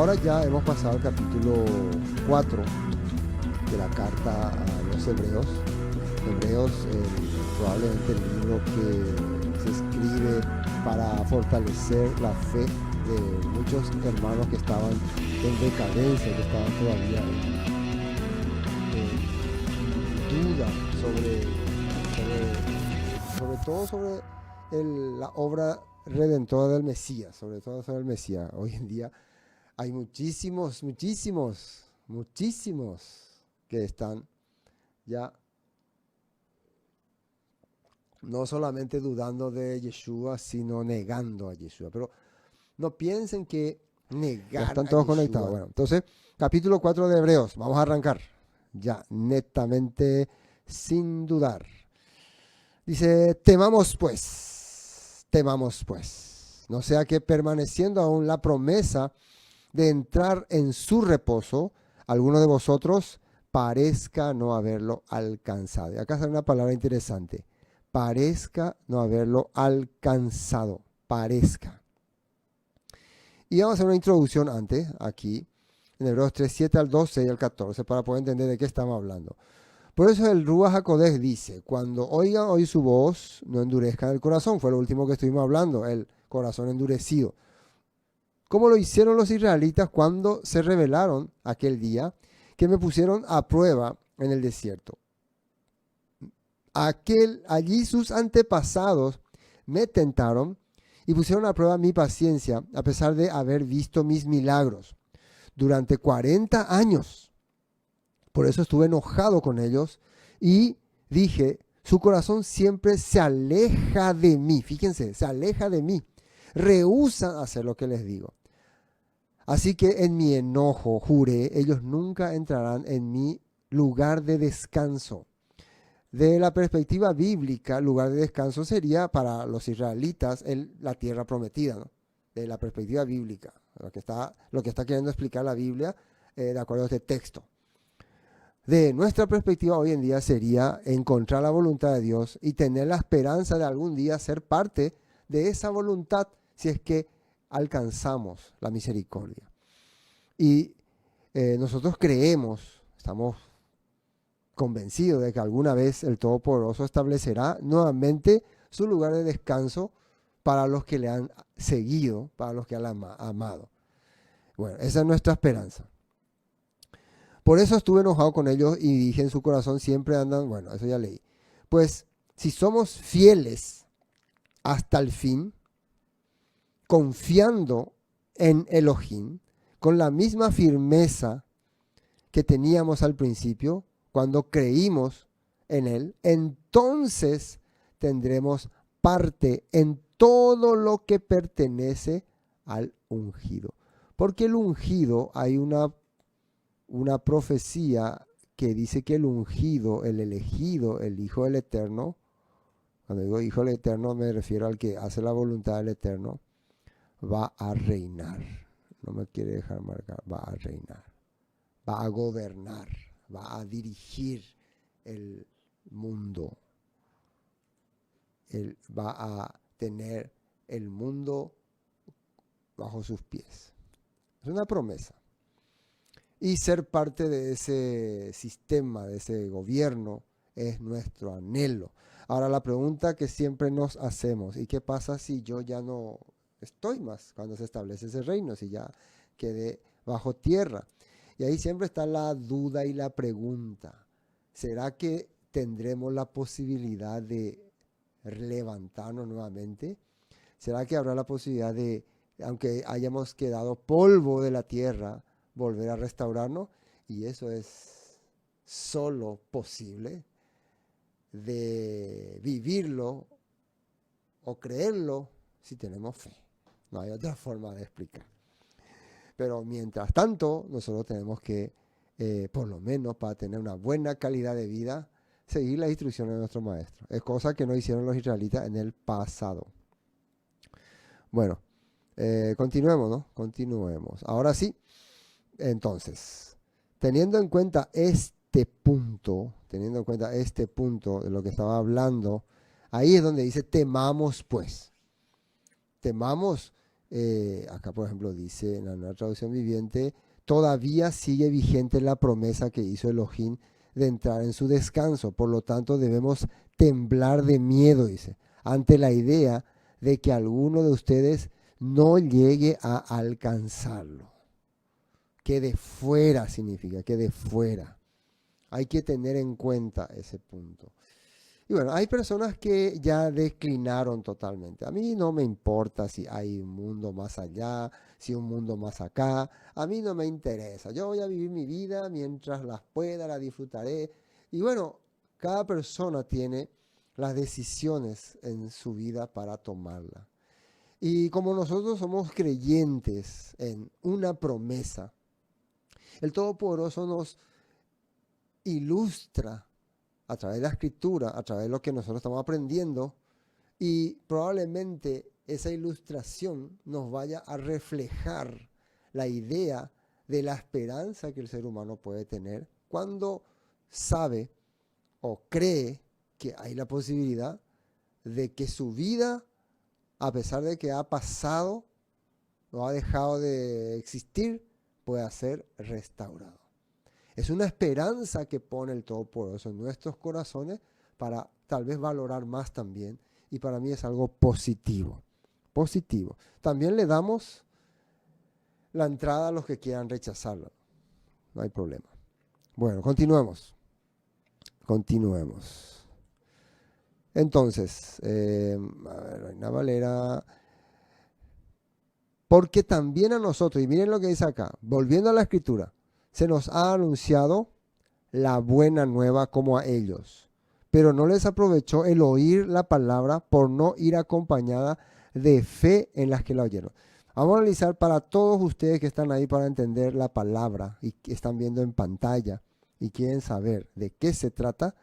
ahora ya hemos pasado al capítulo 4 de la carta a los Hebreos. Hebreos, probablemente el libro que se escribe para fortalecer la fe de muchos hermanos que estaban en decadencia, que estaban todavía en duda sobre todo sobre la obra redentora del Mesías, sobre todo sobre el Mesías. Hoy en día hay muchísimos que están ya no solamente dudando de Yeshua, sino negando a Yeshua. Pero no piensen que negar están todos conectados. Bueno, entonces, capítulo 4 de Hebreos. Vamos a arrancar ya netamente sin dudar. Dice, temamos pues, no sea que permaneciendo aún la promesa de entrar en su reposo, alguno de vosotros parezca no haberlo alcanzado. Y acá sale una palabra interesante. Parezca no haberlo alcanzado. Parezca. Y vamos a hacer una introducción antes, aquí, en Hebreos 3, 7 al 12 y al 14, para poder entender de qué estamos hablando. Por eso el Ruach HaKodesh dice, cuando oigan hoy su voz, no endurezcan el corazón. Fue lo último que estuvimos hablando, el corazón endurecido. Como lo hicieron los israelitas cuando se rebelaron aquel día, que me pusieron a prueba en el desierto. Allí sus antepasados me tentaron y pusieron a prueba mi paciencia, a pesar de haber visto mis milagros durante 40 años. Por eso estuve enojado con ellos y dije, su corazón siempre se aleja de mí. Fíjense, se aleja de mí. Rehúsan hacer lo que les digo. Así que en mi enojo juré, ellos nunca entrarán en mi lugar de descanso. De la perspectiva bíblica, lugar de descanso sería para los israelitas la tierra prometida, ¿no? De la perspectiva bíblica, lo que está queriendo explicar la Biblia de acuerdo a este texto. De nuestra perspectiva hoy en día sería encontrar la voluntad de Dios y tener la esperanza de algún día ser parte de esa voluntad si es que alcanzamos la misericordia. Y nosotros creemos, estamos convencidos de que alguna vez el Todopoderoso establecerá nuevamente su lugar de descanso para los que le han seguido, para los que le han amado. Bueno, esa es nuestra esperanza. Por eso estuve enojado con ellos y dije en su corazón siempre andan, bueno, eso ya leí. Pues si somos fieles hasta el fin, confiando en Elohim, con la misma firmeza que teníamos al principio, cuando creímos en Él, entonces tendremos parte en todo lo que pertenece al ungido. Porque el ungido, hay una profecía que dice que el ungido, el elegido, el Hijo del Eterno, cuando digo Hijo del Eterno me refiero al que hace la voluntad del Eterno, va a reinar. No me quiere dejar marcar, va a reinar, va a gobernar, va a dirigir el mundo. Él va a tener el mundo bajo sus pies. Es una promesa. Y ser parte de ese sistema, de ese gobierno, es nuestro anhelo. Ahora la pregunta que siempre nos hacemos, ¿y qué pasa si yo ya no estoy más cuando se establece ese reino? Si ya quedé bajo tierra. Y ahí siempre está la duda y la pregunta. ¿Será que tendremos la posibilidad de levantarnos nuevamente? ¿Será que habrá la posibilidad de, aunque hayamos quedado polvo de la tierra, volver a restaurarnos? Y eso es solo posible de vivirlo o creerlo si tenemos fe. No hay otra forma de explicar. Pero mientras tanto, nosotros tenemos que, por lo menos para tener una buena calidad de vida, seguir las instrucciones de nuestro maestro. Es cosa que no hicieron los israelitas en el pasado. Bueno, continuemos, ¿no? Continuemos. Ahora sí, entonces, teniendo en cuenta este punto de lo que estaba hablando, ahí es donde dice temamos pues. Temamos Acá, por ejemplo, dice en la nueva traducción viviente, todavía sigue vigente la promesa que hizo Elohim de entrar en su descanso. Por lo tanto, debemos temblar de miedo, dice, ante la idea de que alguno de ustedes no llegue a alcanzarlo. Que de fuera significa, que de fuera. Hay que tener en cuenta ese punto. Y bueno, hay personas que ya declinaron totalmente. A mí no me importa si hay un mundo más allá, si un mundo más acá. A mí no me interesa. Yo voy a vivir mi vida mientras las pueda, la disfrutaré. Y bueno, cada persona tiene las decisiones en su vida para tomarla. Y como nosotros somos creyentes en una promesa, el Todopoderoso nos ilustra a través de la escritura, a través de lo que nosotros estamos aprendiendo, y probablemente esa ilustración nos vaya a reflejar la idea de la esperanza que el ser humano puede tener cuando sabe o cree que hay la posibilidad de que su vida, a pesar de que ha pasado o ha dejado de existir, pueda ser restaurado. Es una esperanza que pone el Todopoderoso en nuestros corazones para tal vez valorar más también. Y para mí es algo positivo. Positivo. También le damos la entrada a los que quieran rechazarlo. No hay problema. Bueno, continuemos. Continuemos. Entonces, Reina Valera. Porque también a nosotros, y miren lo que dice acá, volviendo a la escritura, se nos ha anunciado la buena nueva como a ellos, pero no les aprovechó el oír la palabra por no ir acompañada de fe en las que la oyeron. Vamos a analizar para todos ustedes que están ahí para entender la palabra y que están viendo en pantalla y quieren saber de qué se trata,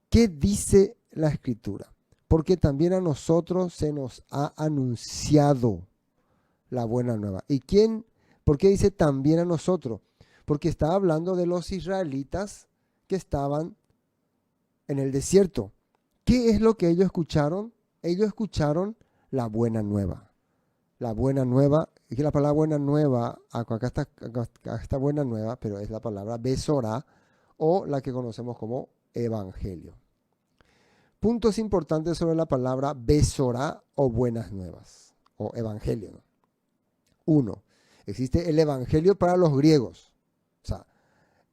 qué dice la escritura. Porque también a nosotros se nos ha anunciado la buena nueva. ¿Y quién? ¿Por qué dice también a nosotros? Porque está hablando de los israelitas que estaban en el desierto. ¿Qué es lo que ellos escucharon? Ellos escucharon la buena nueva. La buena nueva, es que la palabra buena nueva, acá está buena nueva, pero es la palabra besorá o la que conocemos como evangelio. Puntos importantes sobre la palabra besorá o buenas nuevas o evangelio, ¿no? 1. Existe el evangelio para los griegos. O sea,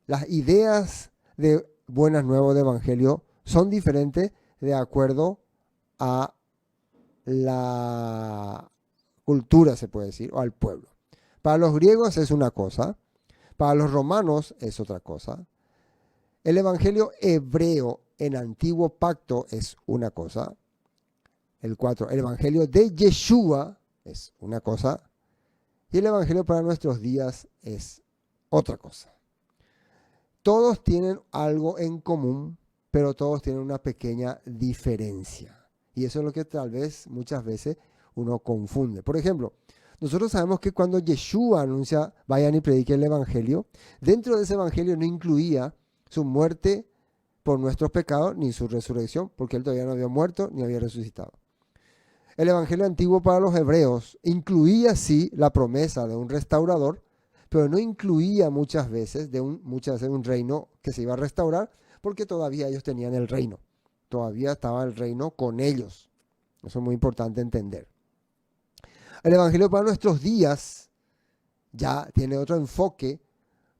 las ideas de buenas nuevas de evangelio son diferentes de acuerdo a la cultura, se puede decir, o al pueblo. Para los griegos es una cosa, para los romanos es otra cosa. El evangelio hebreo en antiguo pacto es una cosa. El 4. El evangelio de Yeshua es una cosa. Y el evangelio para nuestros días es otra cosa. Todos tienen algo en común, pero todos tienen una pequeña diferencia. Y eso es lo que tal vez muchas veces uno confunde. Por ejemplo, nosotros sabemos que cuando Yeshua anuncia, vayan y prediquen el evangelio, dentro de ese evangelio no incluía su muerte por nuestros pecados ni su resurrección, porque él todavía no había muerto ni había resucitado. El evangelio antiguo para los hebreos incluía sí la promesa de un restaurador, pero no incluía muchas veces un reino que se iba a restaurar, porque todavía ellos tenían el reino. Todavía estaba el reino con ellos. Eso es muy importante entender. El evangelio para nuestros días ya tiene otro enfoque,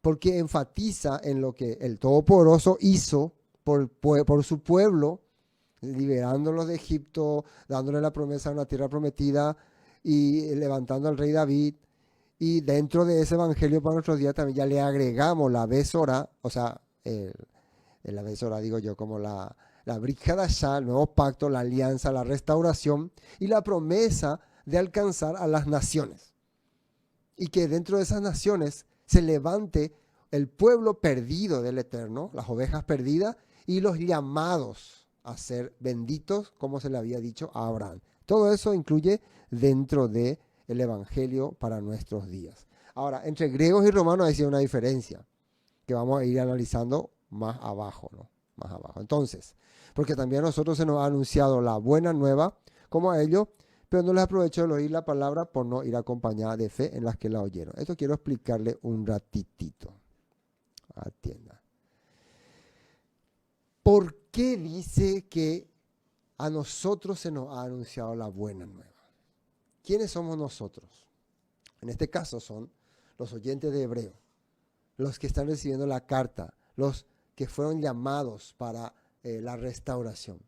porque enfatiza en lo que el Todopoderoso hizo por su pueblo, liberándolos de Egipto, dándole la promesa de una tierra prometida y levantando al rey David. Y dentro de ese evangelio para nuestros días también ya le agregamos la Besorá, o sea, la Besorá digo yo, como la Brit Hadashah, el nuevo pacto, la alianza, la restauración y la promesa de alcanzar a las naciones. Y que dentro de esas naciones se levante el pueblo perdido del Eterno, las ovejas perdidas y los llamados a ser benditos, como se le había dicho a Abraham. Todo eso incluye dentro del evangelio para nuestros días. Ahora, entre griegos y romanos hay una diferencia que vamos a ir analizando más abajo, ¿no? Más abajo. Entonces, porque también a nosotros se nos ha anunciado la buena nueva como a ellos, pero no les aprovechó el oír la palabra por no ir acompañada de fe en las que la oyeron. Esto quiero explicarle un ratitito. Atienda. ¿Por qué dice que a nosotros se nos ha anunciado la buena nueva? ¿Quiénes somos nosotros? En este caso son los oyentes de Hebreo, los que están recibiendo la carta, los que fueron llamados para la restauración.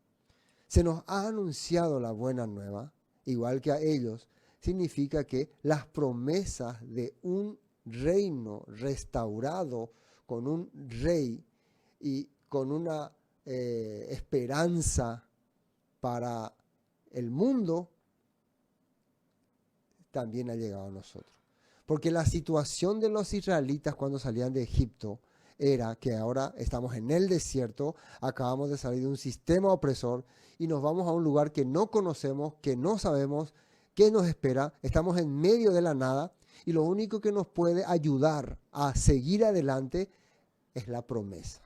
Se nos ha anunciado la buena nueva, igual que a ellos, significa que las promesas de un reino restaurado con un rey y con una esperanza para el mundo, también ha llegado a nosotros. Porque la situación de los israelitas cuando salían de Egipto era que ahora estamos en el desierto, acabamos de salir de un sistema opresor y nos vamos a un lugar que no conocemos, que no sabemos qué nos espera, estamos en medio de la nada y lo único que nos puede ayudar a seguir adelante es la promesa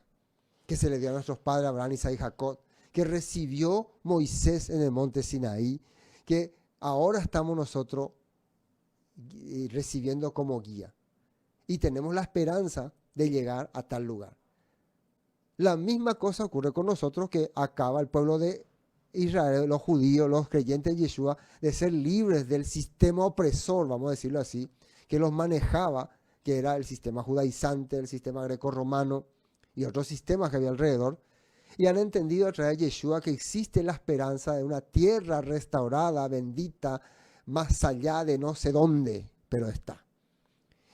que se le dio a nuestros padres Abraham, Isaac y Jacob, que recibió Moisés en el monte Sinaí, que ahora estamos nosotros recibiendo como guía. Y tenemos la esperanza de llegar a tal lugar. La misma cosa ocurre con nosotros, que acaba el pueblo de Israel, los judíos, los creyentes de Yeshua, de ser libres del sistema opresor, vamos a decirlo así, que los manejaba, que era el sistema judaizante, el sistema greco-romano y otros sistemas que había alrededor, y han entendido a través de Yeshua que existe la esperanza de una tierra restaurada, bendita, más allá de no sé dónde, pero está.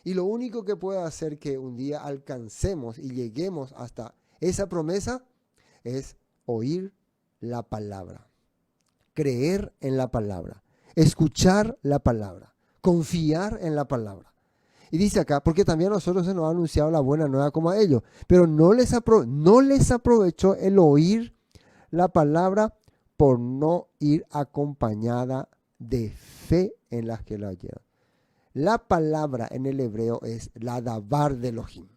Y lo único que puede hacer que un día alcancemos y lleguemos hasta esa promesa es oír la palabra, creer en la palabra, escuchar la palabra, confiar en la palabra. Y dice acá, porque también a nosotros se nos ha anunciado la buena nueva como a ellos, pero no les aprovechó el oír la palabra por no ir acompañada de fe en las que la oyeron. La palabra en el hebreo es la dabar de Elohim.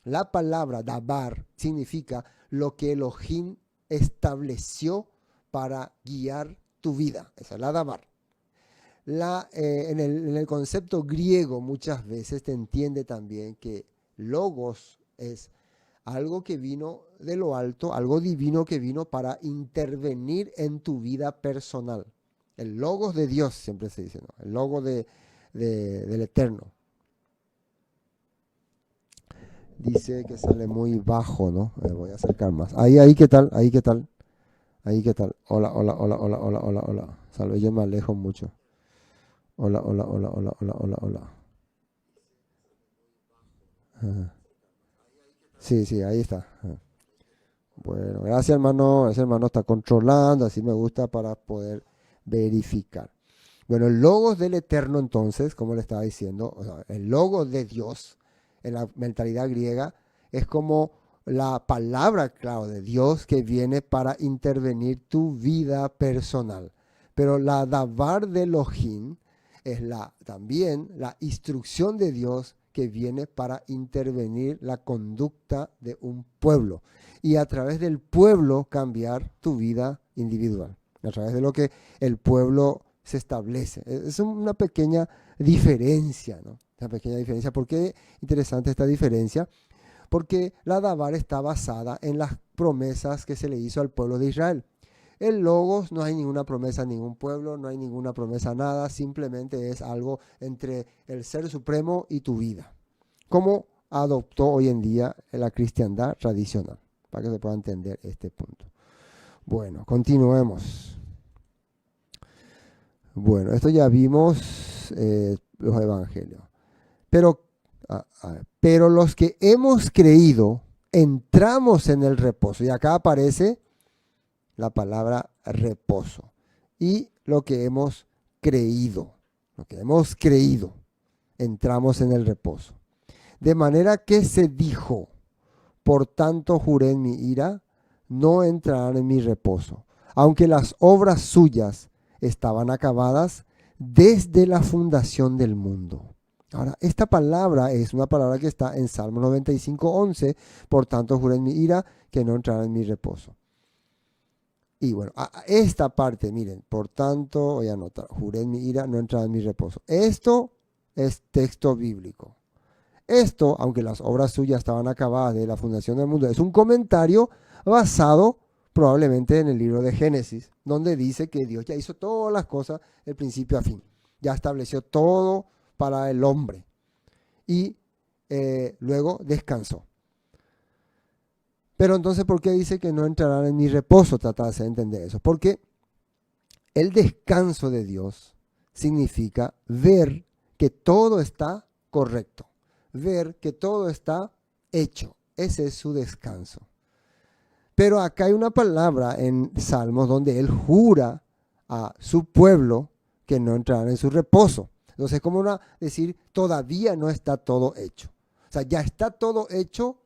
La palabra dabar significa lo que Elohim estableció para guiar tu vida. Esa es la dabar. En el concepto griego muchas veces te entiende también que logos es algo que vino de lo alto, algo divino que vino para intervenir en tu vida personal. El logos de Dios, siempre se dice, ¿no? El logos del Eterno. Dice que sale muy bajo, ¿no? Voy a acercar más. Ahí, ¿qué tal? Ahí, ¿qué tal? Ahí, ¿qué tal? Hola, hola, hola, hola, hola, hola, hola. Salve, yo me alejo mucho. Hola, hola, hola, hola, hola, hola, hola. Sí, ahí está. Bueno, gracias hermano. Ese hermano está controlando, así me gusta para poder verificar. Bueno, el logos del Eterno entonces, como le estaba diciendo, o sea, el logos de Dios en la mentalidad griega es como la palabra, claro, de Dios que viene para intervenir tu vida personal. Pero la davar de Elohim es también la instrucción de Dios que viene para intervenir la conducta de un pueblo y a través del pueblo cambiar tu vida individual, a través de lo que el pueblo se establece. Es una pequeña diferencia, ¿no? Una pequeña diferencia. ¿Por qué interesante esta diferencia? Porque la davar está basada en las promesas que se le hizo al pueblo de Israel. El logos no hay ninguna promesa a ningún pueblo, no hay ninguna promesa a nada, simplemente es algo entre el Ser Supremo y tu vida. Como adoptó hoy en día la cristiandad tradicional, para que se pueda entender este punto. Bueno, continuemos. Bueno, esto ya vimos los evangelios. Pero los que hemos creído, entramos en el reposo. Y acá aparece la palabra reposo. Y lo que hemos creído, entramos en el reposo. De manera que se dijo, por tanto juré en mi ira, no entrarán en mi reposo, aunque las obras suyas estaban acabadas desde la fundación del mundo. Ahora, esta palabra es una palabra que está en Salmo 95:11, por tanto juré en mi ira que no entrarán en mi reposo. Y bueno, a esta parte, miren, por tanto, voy a anotar, juré en mi ira, no entrará en mi reposo. Esto es texto bíblico. Esto, aunque las obras suyas estaban acabadas de la fundación del mundo, es un comentario basado probablemente en el libro de Génesis, donde dice que Dios ya hizo todas las cosas de principio a fin. Ya estableció todo para el hombre. Y luego descansó. Pero entonces, ¿por qué dice que no entrarán en mi reposo? Trata de hacer entender eso. Porque el descanso de Dios significa ver que todo está correcto, ver que todo está hecho. Ese es su descanso. Pero acá hay una palabra en Salmos donde él jura a su pueblo que no entrarán en su reposo. Entonces es como decir, todavía no está todo hecho. O sea, ya está todo hecho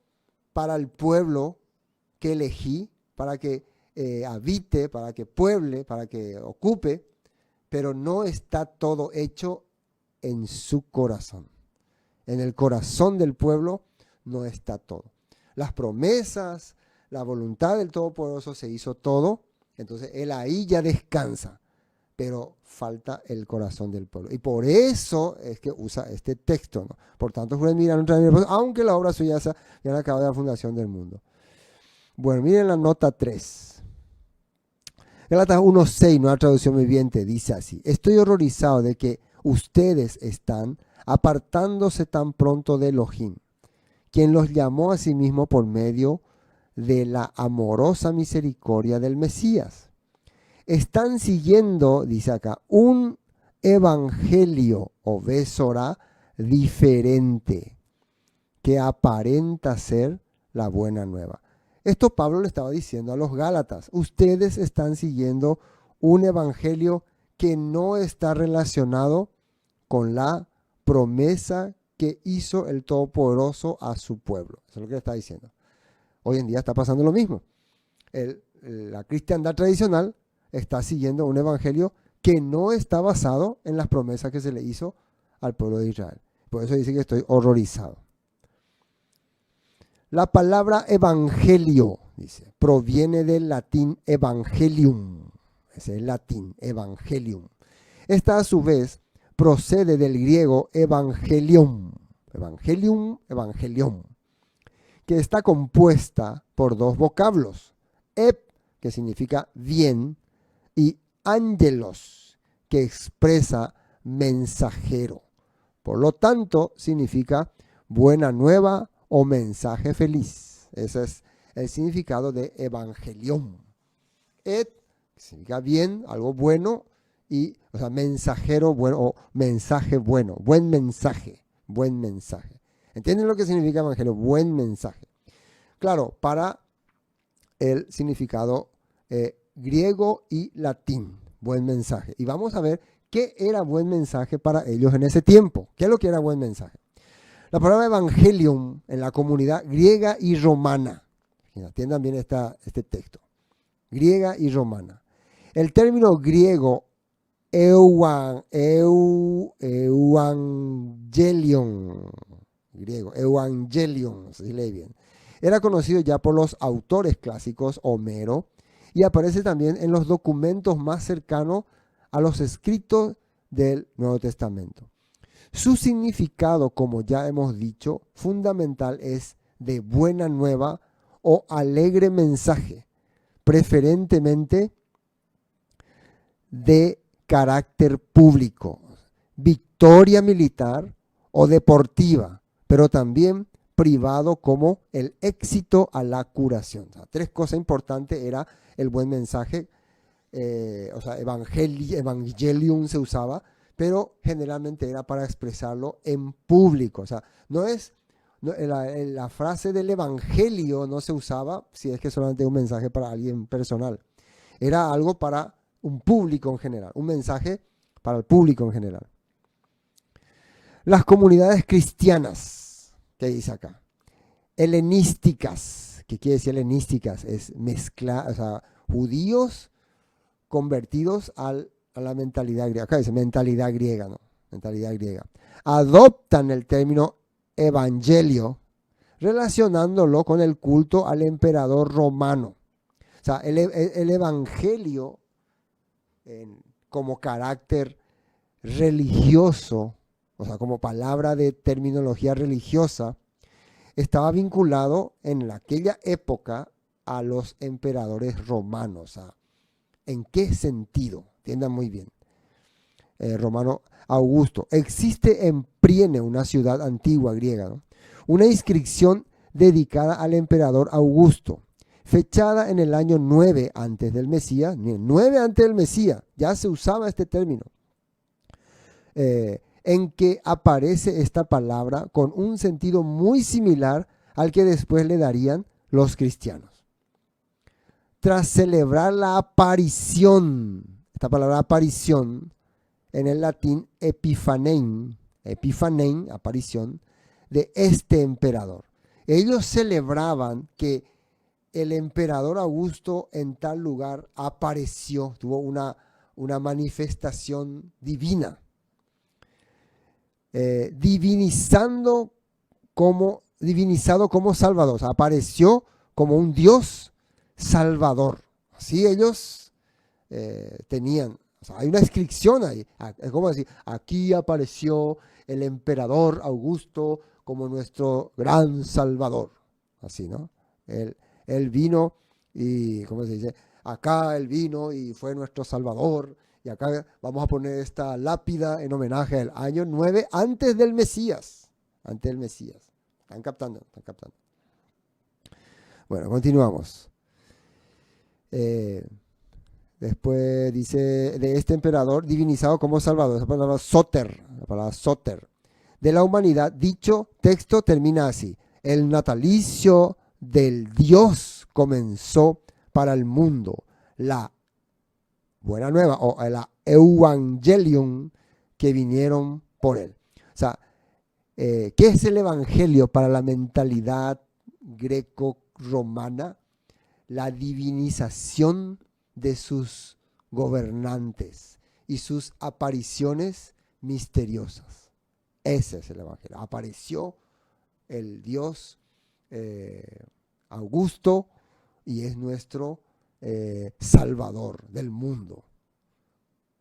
para el pueblo que elegí, para que habite, para que pueble, para que ocupe, pero no está todo hecho en su corazón. En el corazón del pueblo no está todo. Las promesas, la voluntad del Todopoderoso se hizo todo, entonces él ahí ya descansa, pero falta el corazón del pueblo. Y por eso es que usa este texto, ¿no? Por tanto, juré mirar aunque la obra suya ya han acabado de la fundación del mundo. Bueno, miren la nota 3. Gálatas 1:6, nueva traducción viviente, dice así: estoy horrorizado de que ustedes están apartándose tan pronto de Elohim, quien los llamó a sí mismo por medio de la amorosa misericordia del Mesías. Están siguiendo, dice acá, un evangelio o besorá diferente que aparenta ser la buena nueva. Esto Pablo le estaba diciendo a los Gálatas. Ustedes están siguiendo un evangelio que no está relacionado con la promesa que hizo el Todopoderoso a su pueblo. Eso es lo que le está diciendo. Hoy en día está pasando lo mismo. La cristiandad tradicional está siguiendo un evangelio que no está basado en las promesas que se le hizo al pueblo de Israel. Por eso dice que estoy horrorizado. La palabra evangelio, dice, proviene del latín evangelium. Ese es el latín, evangelium. Esta a su vez procede del griego evangelium. Evangelium, que está compuesta por dos vocablos. Que significa bien, y angelos, que expresa mensajero. Por lo tanto, significa buena nueva o mensaje feliz. Ese es el significado de evangelium. Significa bien, algo bueno, y, o sea, mensajero bueno o mensaje bueno, buen mensaje. ¿Entienden lo que significa evangelio? Buen mensaje. Claro, para el significado griego y latín, buen mensaje. Y vamos a ver qué era buen mensaje para ellos en ese tiempo. ¿Qué es lo que era buen mensaje? La palabra evangelium en la comunidad griega y romana. Atiendan bien este texto. Griega y romana. El término griego evangelion, si lee bien, era conocido ya por los autores clásicos Homero y aparece también en los documentos más cercanos a los escritos del Nuevo Testamento. Su significado, como ya hemos dicho, fundamental es de buena nueva o alegre mensaje, preferentemente de carácter público, victoria militar o deportiva, pero también privado como el éxito a la curación. O sea, tres cosas importantes era el buen mensaje, o sea, evangelium se usaba, pero generalmente era para expresarlo en público. O sea, la frase del evangelio no se usaba si es que solamente un mensaje para alguien personal. Era algo para un público en general, un mensaje para el público en general. Las comunidades cristianas, ¿qué dice acá? Helenísticas, ¿qué quiere decir helenísticas? Es mezclar, o sea, judíos convertidos a la mentalidad griega. Acá dice mentalidad griega, ¿no? Mentalidad griega. Adoptan el término evangelio relacionándolo con el culto al emperador romano. O sea, el evangelio como carácter religioso, o sea, como palabra de terminología religiosa, estaba vinculado en aquella época a los emperadores romanos. O sea, ¿en qué sentido? Entiendan muy bien. Romano Augusto. Existe en Priene, una ciudad antigua griega, ¿no?, una inscripción dedicada al emperador Augusto, fechada en el año 9 antes del Mesías. 9 antes del Mesías, ya se usaba este término, en que aparece esta palabra con un sentido muy similar al que después le darían los cristianos. Tras celebrar la aparición, esta palabra aparición, en el latín epifanein, aparición, de este emperador. Ellos celebraban que el emperador Augusto en tal lugar apareció, tuvo una manifestación divina, divinizado como Salvador. O sea, apareció como un Dios Salvador. Así ellos tenían. O sea, hay una inscripción ahí. Es como decir, aquí apareció el emperador Augusto como nuestro gran Salvador. Así, ¿no? Él vino y, ¿cómo se dice? Acá él vino y fue nuestro Salvador. Y acá vamos a poner esta lápida en homenaje al año 9 antes del Mesías. Antes del Mesías. ¿Están captando? ¿Están captando? Bueno, continuamos. Después dice, de este emperador divinizado como Salvador, esa palabra soter, la palabra soter, de la humanidad. Dicho texto termina así: el natalicio del Dios comenzó para el mundo, la buena nueva o la evangelium que vinieron por él. O sea, ¿qué es el evangelio para la mentalidad greco-romana? La divinización de sus gobernantes y sus apariciones misteriosas. Ese es el evangelio. Apareció el Dios Augusto y es nuestro Salvador del mundo.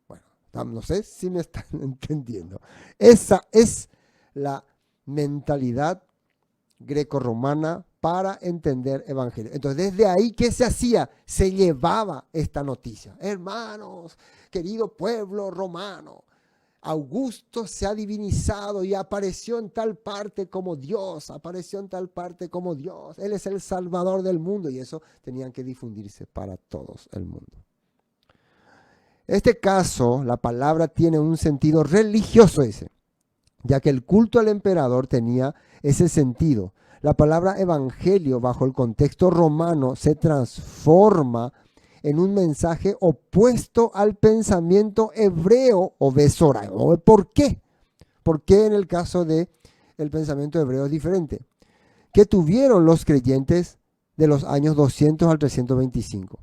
Bueno, no sé si me están entendiendo. Esa es la mentalidad grecorromana para entender evangelio. Entonces, desde ahí, ¿qué se hacía? Se llevaba esta noticia. Hermanos, querido pueblo romano, Augusto se ha divinizado y apareció en tal parte como Dios, apareció en tal parte como Dios. Él es el Salvador del mundo, y eso tenían que difundirse para todos el mundo. En este caso, la palabra tiene un sentido religioso, dice, ya que el culto al emperador tenía ese sentido. La palabra evangelio, bajo el contexto romano, se transforma en un mensaje opuesto al pensamiento hebreo o besorao. ¿Por qué? ¿Por qué en el caso del pensamiento hebreo es diferente? Que tuvieron los creyentes de los años 200 al 325,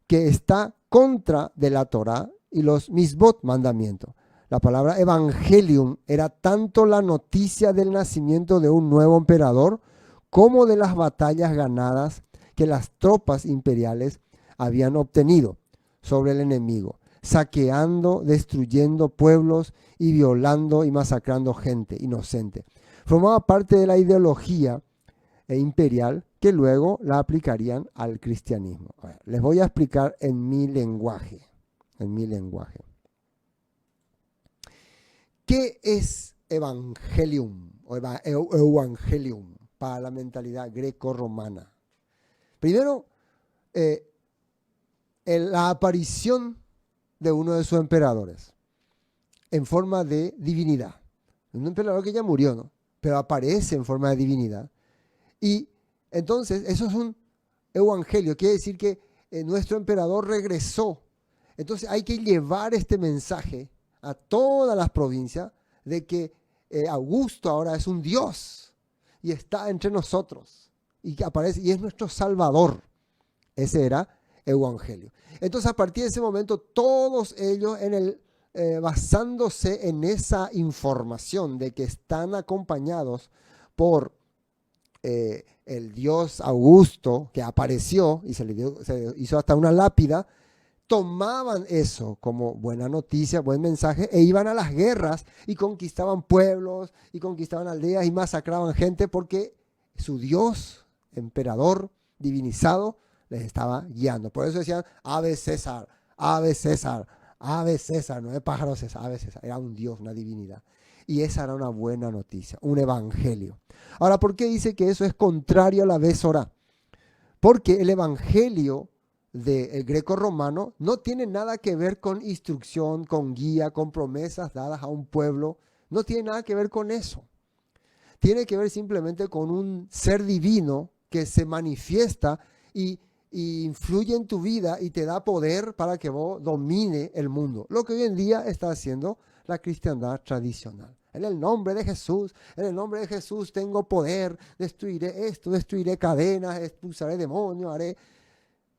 que está contra de la Torá y los misbot, mandamientos. La palabra evangelium era tanto la noticia del nacimiento de un nuevo emperador como de las batallas ganadas que las tropas imperiales habían obtenido sobre el enemigo, saqueando, destruyendo pueblos y violando y masacrando gente inocente. Formaba parte de la ideología imperial que luego la aplicarían al cristianismo. Les voy a explicar en mi lenguaje. ¿Qué es evangelium o evangelium para la mentalidad greco-romana? Primero, la aparición de uno de sus emperadores en forma de divinidad. Un emperador que ya murió, ¿no? Pero aparece en forma de divinidad. Y entonces eso es un evangelio, quiere decir que nuestro emperador regresó. Entonces hay que llevar este mensaje a todas las provincias de que Augusto ahora es un Dios y está entre nosotros y que aparece y es nuestro Salvador. Ese era evangelio. Entonces, a partir de ese momento, todos ellos basándose en esa información de que están acompañados por el dios Augusto que apareció y se hizo hasta una lápida, tomaban eso como buena noticia, buen mensaje, e iban a las guerras y conquistaban pueblos y conquistaban aldeas y masacraban gente porque su dios, emperador divinizado, les estaba guiando. Por eso decían, ave César, ave César, ave César, no es pájaro César, ave César, era un dios, una divinidad. Y esa era una buena noticia, un evangelio. Ahora, ¿por qué dice que eso es contrario a la Besorá? Porque el evangelio del greco-romano no tiene nada que ver con instrucción, con guía, con promesas dadas a un pueblo. No tiene nada que ver con eso. Tiene que ver simplemente con un ser divino que se manifiesta y influye en tu vida y te da poder para que vos domine el mundo. Lo que hoy en día está haciendo la cristiandad tradicional. En el nombre de Jesús, en el nombre de Jesús tengo poder, destruiré esto, destruiré cadenas, expulsaré demonios, haré...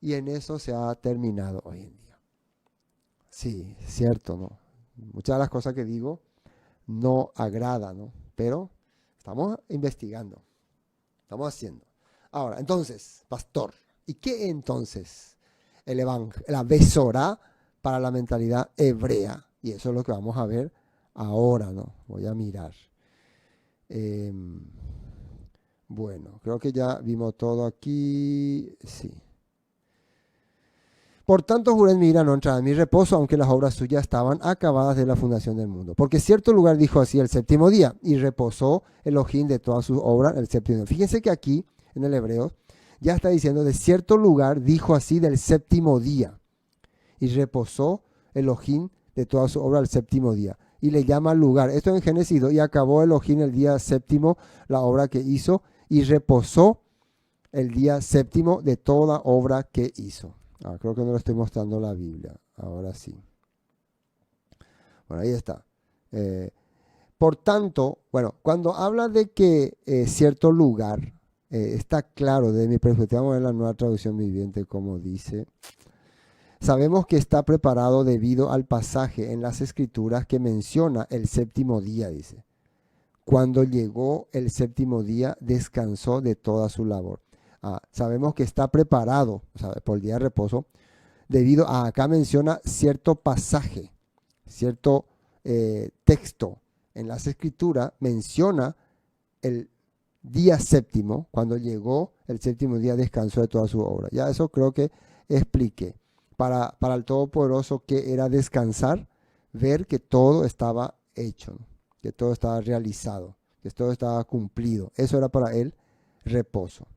Y en eso se ha terminado hoy en día. Sí, es cierto, ¿no? Muchas de las cosas que digo no agradan, ¿no? Pero estamos investigando, estamos haciendo. Ahora, entonces, pastor, ¿y qué entonces la Besorá para la mentalidad hebrea? Y eso es lo que vamos a ver ahora, ¿no? Voy a mirar. Bueno, creo que ya vimos todo aquí. Sí. Por tanto, juré en mi ira no entrar en mi reposo, aunque las obras suyas estaban acabadas de la fundación del mundo. Porque cierto lugar dijo así el séptimo día, y reposó Elohim de todas sus obras el séptimo día. Fíjense que aquí, en el hebreo, ya está diciendo, de cierto lugar dijo así del séptimo día, y reposó Elohim de toda su obra el séptimo día. Y le llama lugar. Esto en Génesis 2, y acabó Elohim el día séptimo la obra que hizo, y reposó el día séptimo de toda obra que hizo. Creo que no lo estoy mostrando la Biblia. Ahora sí. Bueno, ahí está. Por tanto, bueno, cuando habla de que cierto lugar, está claro desde mi perspectiva, vamos a ver la Nueva Traducción Viviente como dice. Sabemos que está preparado debido al pasaje en las Escrituras que menciona el séptimo día, dice. Cuando llegó el séptimo día, descansó de toda su labor. Sabemos que está preparado, o sea, por el día de reposo, debido a acá menciona cierto pasaje, cierto texto en las Escrituras, menciona el día séptimo, cuando llegó el séptimo día, descansó de toda su obra. Ya eso creo que expliqué. Para el Todopoderoso, que era descansar, ver que todo estaba hecho, ¿no? Que todo estaba realizado, que todo estaba cumplido. Eso era para él reposo.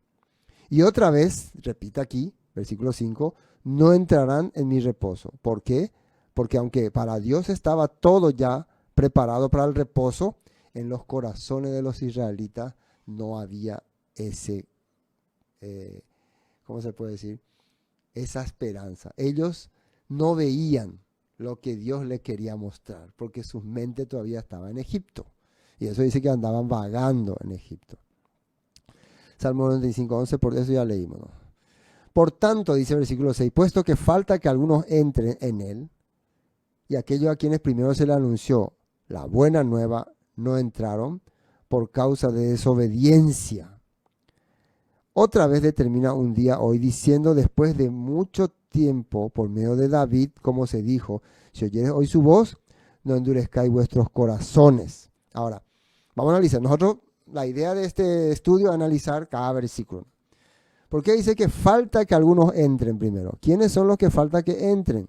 Y otra vez, repita aquí, versículo 5, no entrarán en mi reposo. ¿Por qué? Porque aunque para Dios estaba todo ya preparado para el reposo, en los corazones de los israelitas no había ese, ¿cómo se puede decir? Esa esperanza. Ellos no veían lo que Dios les quería mostrar, porque su mente todavía estaba en Egipto. Y eso dice que andaban vagando en Egipto. Salmo 95:11, por eso ya leímos, ¿no? Por tanto, dice el versículo 6, puesto que falta que algunos entren en él, y aquellos a quienes primero se le anunció la buena nueva no entraron por causa de desobediencia. Otra vez determina un día hoy diciendo, después de mucho tiempo, por medio de David, como se dijo, si oyeres hoy su voz, no endurezcáis vuestros corazones. Ahora, vamos a analizar. Nosotros, la idea de este estudio es analizar cada versículo. ¿Por qué dice que falta que algunos entren primero? ¿Quiénes son los que falta que entren?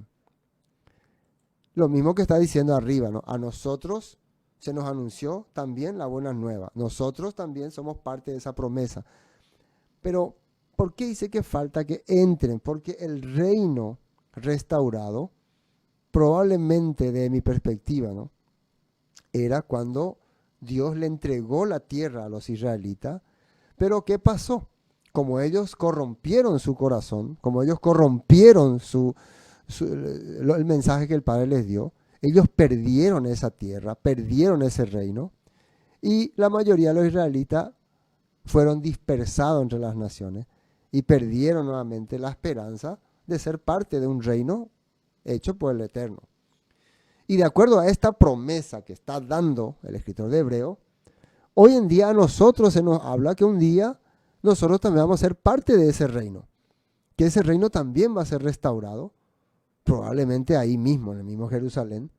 Lo mismo que está diciendo arriba, ¿no? A nosotros se nos anunció también la buena nueva. Nosotros también somos parte de esa promesa. Pero, ¿por qué dice que falta que entren? Porque el reino restaurado, probablemente de mi perspectiva, ¿no? Era cuando Dios le entregó la tierra a los israelitas. Pero ¿qué pasó? Como ellos corrompieron su corazón, como ellos corrompieron el mensaje que el Padre les dio, ellos perdieron esa tierra, perdieron ese reino, y la mayoría de los israelitas fueron dispersados entre las naciones y perdieron nuevamente la esperanza de ser parte de un reino hecho por el Eterno. Y de acuerdo a esta promesa que está dando el escritor de Hebreo, hoy en día a nosotros se nos habla que un día nosotros también vamos a ser parte de ese reino. Que ese reino también va a ser restaurado, probablemente ahí mismo, en el mismo Jerusalén.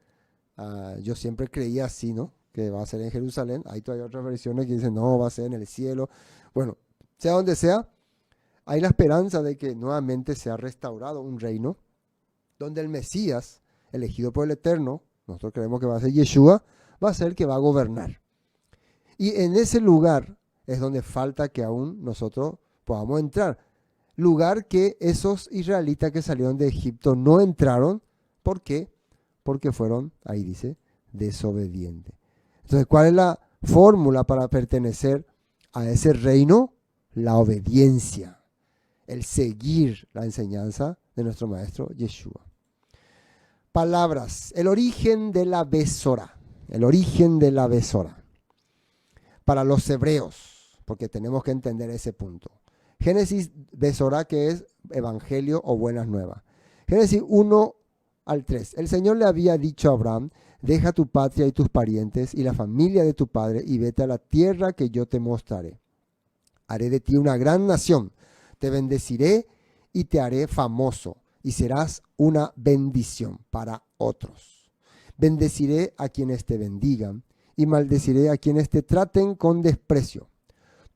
Yo siempre creía así, ¿no? Que va a ser en Jerusalén. Hay todavía otras versiones que dicen, no, va a ser en el cielo. Bueno, sea donde sea, hay la esperanza de que nuevamente sea restaurado un reino donde el Mesías, elegido por el Eterno, nosotros creemos que va a ser Yeshua, va a ser el que va a gobernar. Y en ese lugar es donde falta que aún nosotros podamos entrar. Lugar que esos israelitas que salieron de Egipto no entraron. ¿Por qué? Porque fueron, ahí dice, desobedientes. Entonces, ¿cuál es la fórmula para pertenecer a ese reino? La obediencia, el seguir la enseñanza de nuestro maestro Yeshua. Palabras, el origen de la Besorá, el origen de la Besorá. Para los hebreos, porque tenemos que entender ese punto. Génesis, Besorá, que es evangelio o buenas nuevas. Génesis 1 al 3. El Señor le había dicho a Abraham, deja tu patria y tus parientes y la familia de tu padre y vete a la tierra que yo te mostraré. Haré de ti una gran nación, te bendeciré y te haré famoso y serás una bendición para otros. Bendeciré a quienes te bendigan y maldeciré a quienes te traten con desprecio.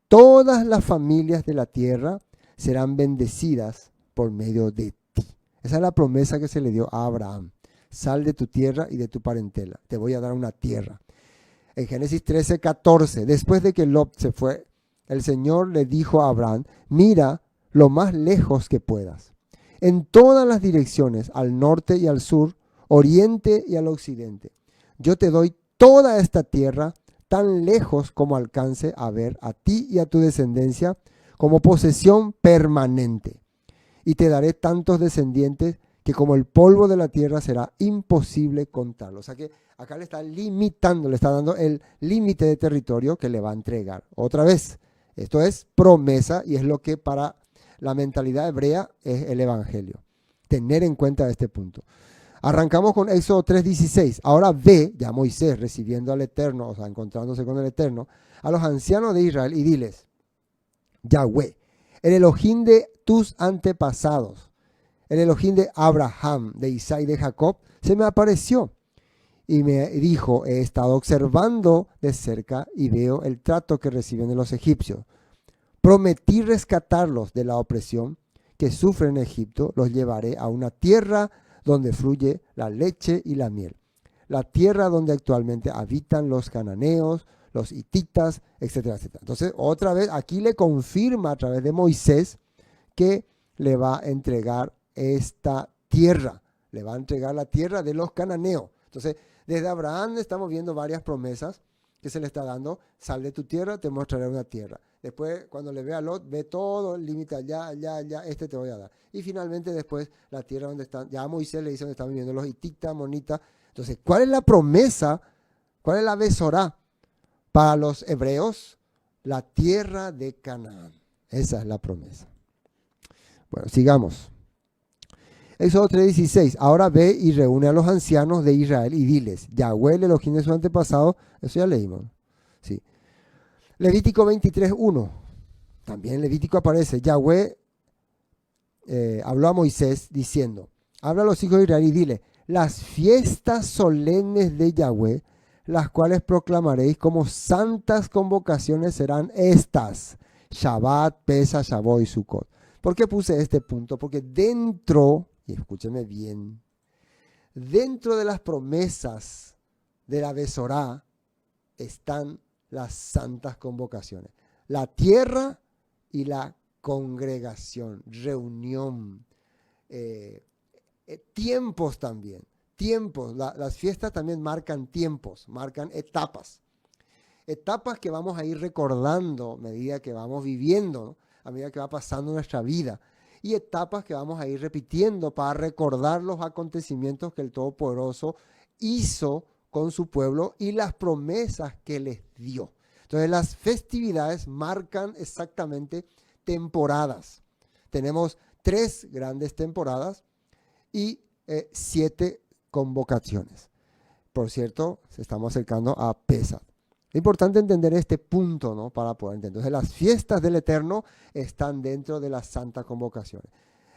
Todas las familias de la tierra serán bendecidas por medio de ti. Esa es la promesa que se le dio a Abraham. Sal de tu tierra y de tu parentela. Te voy a dar una tierra. En Génesis 13:14, después de que Lot se fue, el Señor le dijo a Abraham, mira lo más lejos que puedas. En todas las direcciones, al norte y al sur, oriente y al occidente. Yo te doy toda esta tierra tan lejos como alcance a ver a ti y a tu descendencia como posesión permanente. Y te daré tantos descendientes que como el polvo de la tierra será imposible contarlo. O sea que acá le está limitando, le está dando el límite de territorio que le va a entregar. Otra vez, esto es promesa y es lo que para la mentalidad hebrea es el evangelio. Tener en cuenta este punto. Arrancamos con Éxodo 3:16. Ahora ve, ya Moisés recibiendo al Eterno, o sea, encontrándose con el Eterno, a los ancianos de Israel y diles, Yahweh, el Elohim de tus antepasados, el Elohim de Abraham, de Isaac y de Jacob, se me apareció y me dijo, he estado observando de cerca y veo el trato que reciben de los egipcios. Prometí rescatarlos de la opresión que sufren en Egipto, los llevaré a una tierra donde fluye la leche y la miel, la tierra donde actualmente habitan los cananeos, los hititas, etcétera, etcétera. Entonces, otra vez, aquí le confirma a través de Moisés que le va a entregar esta tierra, le va a entregar la tierra de los cananeos. Entonces, desde Abraham estamos viendo varias promesas que se le está dando, sal de tu tierra, te mostraré una tierra. Después, cuando le ve a Lot, ve todo el límite allá, allá, allá, te voy a dar. Y finalmente después, la tierra donde están, ya a Moisés le dice donde están viviendo los hititas, monitas. Entonces, ¿cuál es la promesa? ¿Cuál es la besorá para los hebreos? La tierra de Canaán. Esa es la promesa. Bueno, sigamos. Éxodo 3:16. Ahora ve y reúne a los ancianos de Israel y diles, Yahweh, el Elohim de sus antepasados, eso ya leímos. Sí. Levítico 23:1. También en Levítico aparece, Yahweh habló a Moisés diciendo, habla a los hijos de Israel y dile, las fiestas solemnes de Yahweh, las cuales proclamaréis como santas convocaciones serán estas, Shabbat, Pesach, Shavuot y Sukkot. ¿Por qué puse este punto? Porque dentro, y escúcheme bien, dentro de las promesas de la Besorá están las santas convocaciones. La tierra y la congregación, reunión, tiempos también. Tiempos, las fiestas también marcan tiempos, marcan etapas. Etapas que vamos a ir recordando a medida que vamos viviendo, ¿no? A medida que va pasando nuestra vida. Y etapas que vamos a ir repitiendo para recordar los acontecimientos que el Todopoderoso hizo con su pueblo y las promesas que les dio. Entonces las festividades marcan exactamente temporadas. Tenemos 3 grandes temporadas y 7 convocaciones. Por cierto, se estamos acercando a Pesach. Es importante entender este punto, ¿no? Para poder entender. Entonces, las fiestas del Eterno están dentro de las santas convocaciones.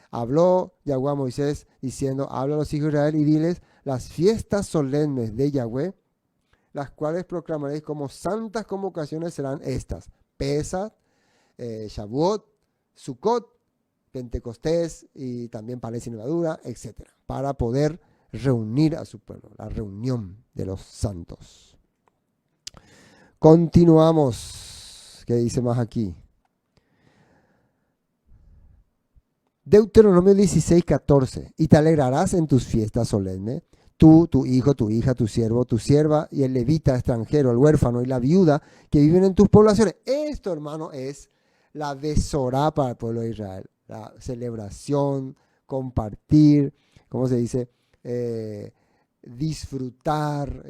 Habló Yahweh a Moisés diciendo, habla a los hijos de Israel y diles, las fiestas solemnes de Yahweh, las cuales proclamaréis como santas convocaciones serán estas: Pesach, Shavuot, Sukkot, Pentecostés y también Palestra y Levadura, etcétera, para poder reunir a su pueblo, la reunión de los santos. Continuamos. ¿Qué dice más aquí? Deuteronomio 16:14. Y te alegrarás en tus fiestas solemnes, tú, tu hijo, tu hija, tu siervo, tu sierva y el levita extranjero, el huérfano y la viuda que viven en tus poblaciones. Esto, hermano, es la besorá para el pueblo de Israel. La celebración, compartir, ¿cómo se dice? Disfrutar,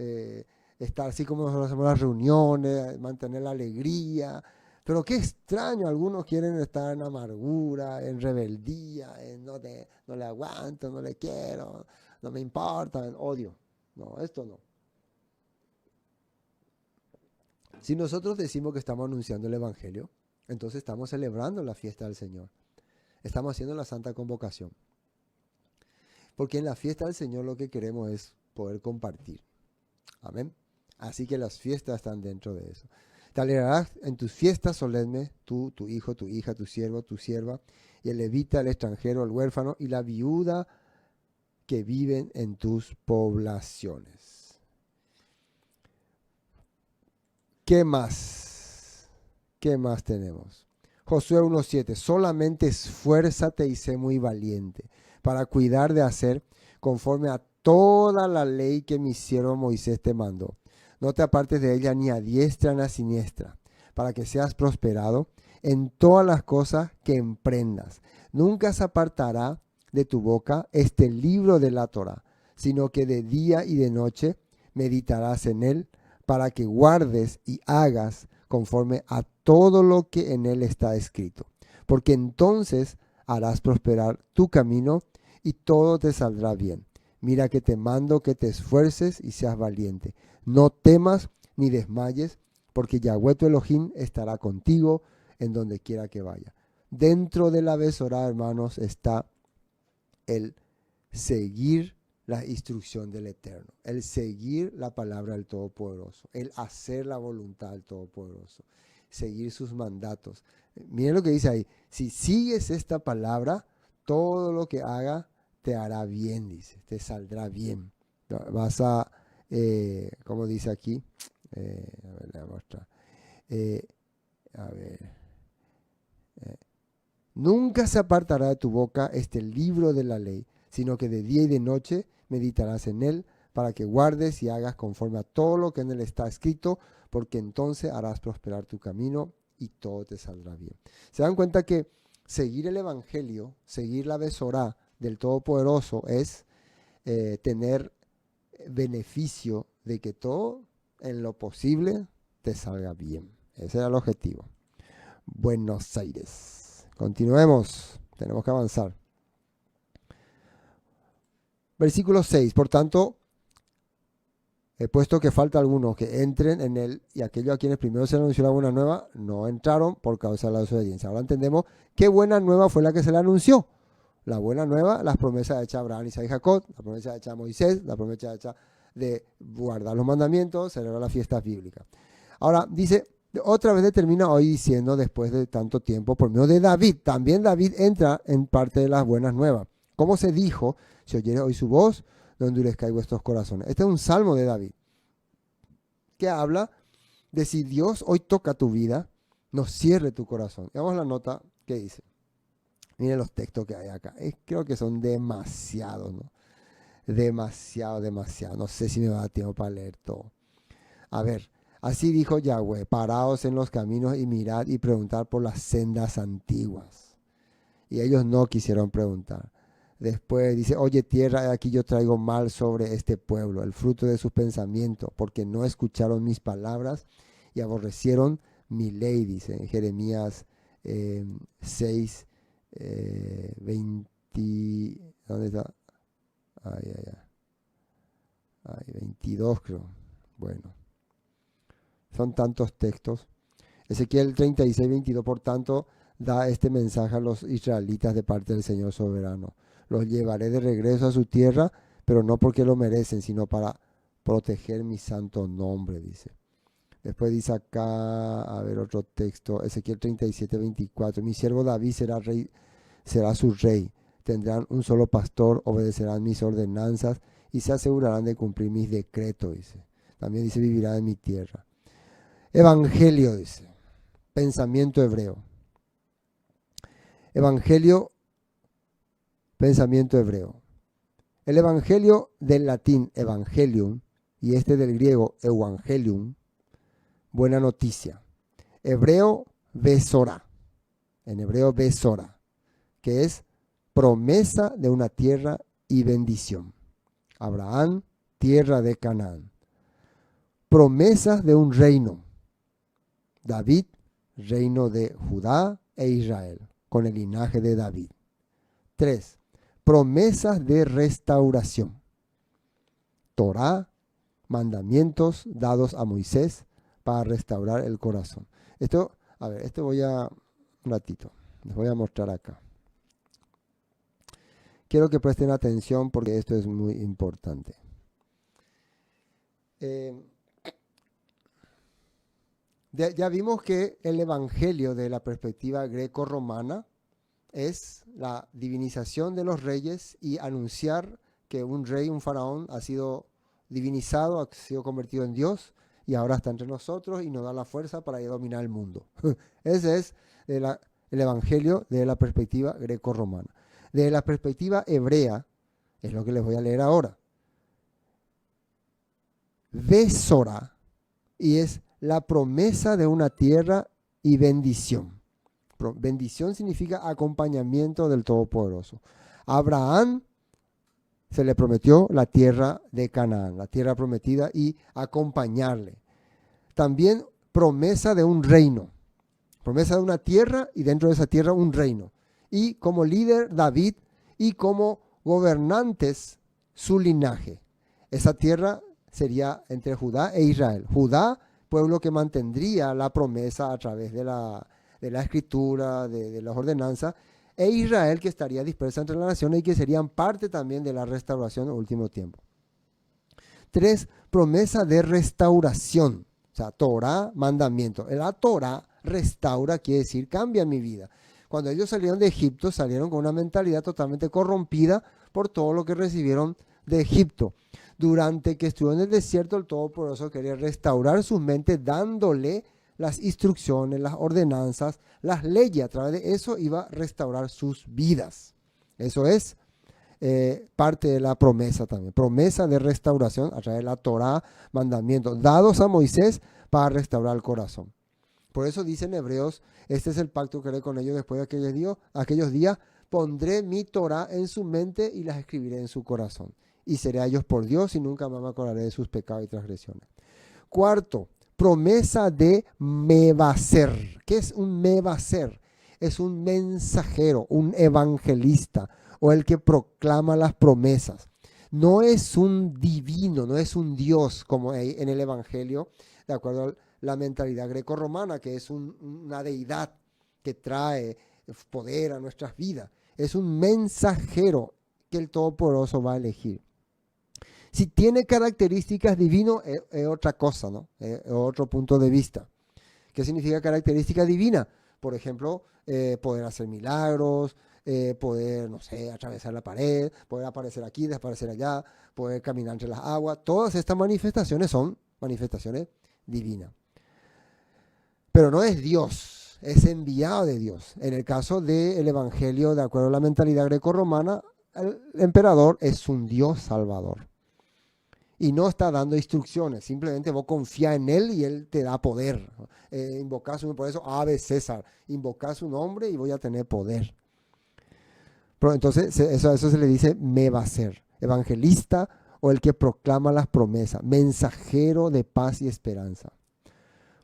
estar así como nosotros hacemos las reuniones, mantener la alegría. Pero qué extraño, algunos quieren estar en amargura, en rebeldía, en no le aguanto, no le quiero, no me importa, en odio. No, esto no. Si nosotros decimos que estamos anunciando el Evangelio, entonces estamos celebrando la fiesta del Señor. Estamos haciendo la santa convocación. Porque en la fiesta del Señor lo que queremos es poder compartir. Amén. Así que las fiestas están dentro de eso. Te alegrarás en tus fiestas solemnes, tú, tu hijo, tu hija, tu siervo, tu sierva, y el levita, el extranjero, el huérfano y la viuda que viven en tus poblaciones. ¿Qué más? ¿Qué más tenemos? Josué 1:7. Solamente esfuérzate y sé muy valiente para cuidar de hacer conforme a toda la ley que mi siervo Moisés te mandó. No te apartes de ella ni a diestra ni a siniestra, para que seas prosperado en todas las cosas que emprendas. Nunca se apartará de tu boca este libro de la Torá, sino que de día y de noche meditarás en él, para que guardes y hagas conforme a todo lo que en él está escrito. Porque entonces harás prosperar tu camino y todo te saldrá bien. Mira que te mando que te esfuerces y seas valiente. No temas ni desmayes, porque Yahweh tu Elohim estará contigo en donde quiera que vaya. Dentro de la Besorá, hermanos, está el seguir la instrucción del Eterno, el seguir la palabra del Todopoderoso, el hacer la voluntad del Todopoderoso, seguir sus mandatos. Miren lo que dice ahí: si sigues esta palabra, todo lo que haga te hará bien, dice, te saldrá bien. Vas a, como dice aquí, a ver, le voy a mostrar. A ver, nunca se apartará de tu boca este libro de la ley, sino que de día y de noche meditarás en él, para que guardes y hagas conforme a todo lo que en él está escrito, porque entonces harás prosperar tu camino y todo te saldrá bien. Se dan cuenta que seguir el Evangelio, seguir la Besorá del Todopoderoso es tener beneficio de que todo en lo posible te salga bien. Ese era el objetivo. Buenos Aires. Continuemos, tenemos que avanzar. Versículo 6. Por tanto, he puesto que falta algunos que entren en él, y aquellos a quienes primero se le anunció la buena nueva no entraron por causa de la desobediencia. Ahora entendemos qué buena nueva fue la que se le anunció. La buena nueva, las promesas hechas a Abraham, Isaac y Jacob, la promesa hecha a Moisés, la promesa hecha de guardar los mandamientos, celebrar las fiestas bíblicas. Ahora dice, otra vez termina hoy diciendo, después de tanto tiempo, por medio de David. También David entra en parte de las buenas nuevas. Como se dijo, si oyeres hoy su voz, no endurezcáis vuestros corazones. Este es un salmo de David que habla de si Dios hoy toca tu vida, no cierre tu corazón. Veamos la nota que dice. Miren los textos que hay acá. Creo que son demasiados, ¿no? Demasiado, demasiado. No sé si me va a dar tiempo para leer todo. A ver, así dijo Yahweh: paraos en los caminos y mirad y preguntad por las sendas antiguas. Y ellos no quisieron preguntar. Después dice: oye tierra, aquí yo traigo mal sobre este pueblo, el fruto de sus pensamientos, porque no escucharon mis palabras y aborrecieron mi ley, dice en Jeremías 6, 20, ¿dónde está? Ay, ay, ay. Ay, 22 creo. Bueno, Son tantos textos. Ezequiel 36, 22, por tanto, da este mensaje a los israelitas de parte del Señor soberano. Los llevaré de regreso a su tierra, pero no porque lo merecen, sino para proteger mi santo nombre, dice. Después dice acá, a ver otro texto, Ezequiel 37, 24. Mi siervo David será su rey. Tendrán un solo pastor, obedecerán mis ordenanzas y se asegurarán de cumplir mis decretos, dice. También dice, vivirá en mi tierra. Evangelio, dice. Pensamiento hebreo. Evangelio, pensamiento hebreo. El evangelio del latín evangelium y este del griego evangelium, buena noticia. Hebreo besora. En hebreo besora, que es promesa de una tierra y bendición. Abraham, tierra de Canaán. Promesas de un reino. David, reino de Judá e Israel, con el linaje de David. 3. Promesas de restauración. Torá, mandamientos dados a Moisés para restaurar el corazón. Esto voy a, un ratito, les voy a mostrar acá. Quiero que presten atención porque esto es muy importante. Ya vimos que el evangelio de la perspectiva greco-romana es la divinización de los reyes y anunciar que un rey, un faraón, ha sido divinizado, ha sido convertido en Dios y ahora está entre nosotros y nos da la fuerza para ir a dominar el mundo. Ese es el evangelio de la perspectiva greco-romana. De la perspectiva hebrea, es lo que les voy a leer ahora. Besora, y es la promesa de una tierra y bendición. Bendición significa acompañamiento del Todopoderoso. A Abraham se le prometió la tierra de Canaán, la tierra prometida, y acompañarle. También promesa de un reino, promesa de una tierra y dentro de esa tierra un reino. Y como líder David y como gobernantes su linaje. Esa tierra sería entre Judá e Israel. Judá, pueblo que mantendría la promesa a través de la escritura, de las ordenanzas, e Israel, que estaría dispersa entre las naciones y que serían parte también de la restauración en el último tiempo. 3, promesa de restauración. O sea, Torah, mandamiento. La Torah restaura, quiere decir, cambia mi vida. Cuando ellos salieron de Egipto, salieron con una mentalidad totalmente corrompida por todo lo que recibieron de Egipto. Durante que estuvo en el desierto, el Todopoderoso quería restaurar sus mentes dándole las instrucciones, las ordenanzas, las leyes. A través de eso iba a restaurar sus vidas. Eso es parte de la promesa también. Promesa de restauración a través de la Torá, mandamientos dados a Moisés para restaurar el corazón. Por eso dicen Hebreos, este es el pacto que haré con ellos después de aquellos días, pondré mi Torá en su mente y las escribiré en su corazón. Y seré a ellos por Dios y nunca más me acordaré de sus pecados y transgresiones. 4, promesa de mevaser. ¿Qué es un mevaser? Es un mensajero, un evangelista o el que proclama las promesas. No es un divino, no es un Dios como hay en el evangelio, de acuerdo a la mentalidad greco-romana, que es una deidad que trae poder a nuestras vidas. Es un mensajero que el Todopoderoso va a elegir. Si tiene características divinas, es otra cosa, ¿no? Es otro punto de vista. ¿Qué significa característica divina? Por ejemplo, poder hacer milagros, poder, no sé, atravesar la pared, poder aparecer aquí, desaparecer allá, poder caminar entre las aguas. Todas estas manifestaciones son manifestaciones divinas. Pero no es Dios, es enviado de Dios. En el caso del Evangelio, de acuerdo a la mentalidad greco-romana, el emperador es un Dios salvador. Y no está dando instrucciones, simplemente vos confías en él y él te da poder. Invocás su nombre, por eso Ave César, invocás su nombre y voy a tener poder. Pero entonces eso se le dice mevaser, evangelista o el que proclama las promesas, mensajero de paz y esperanza.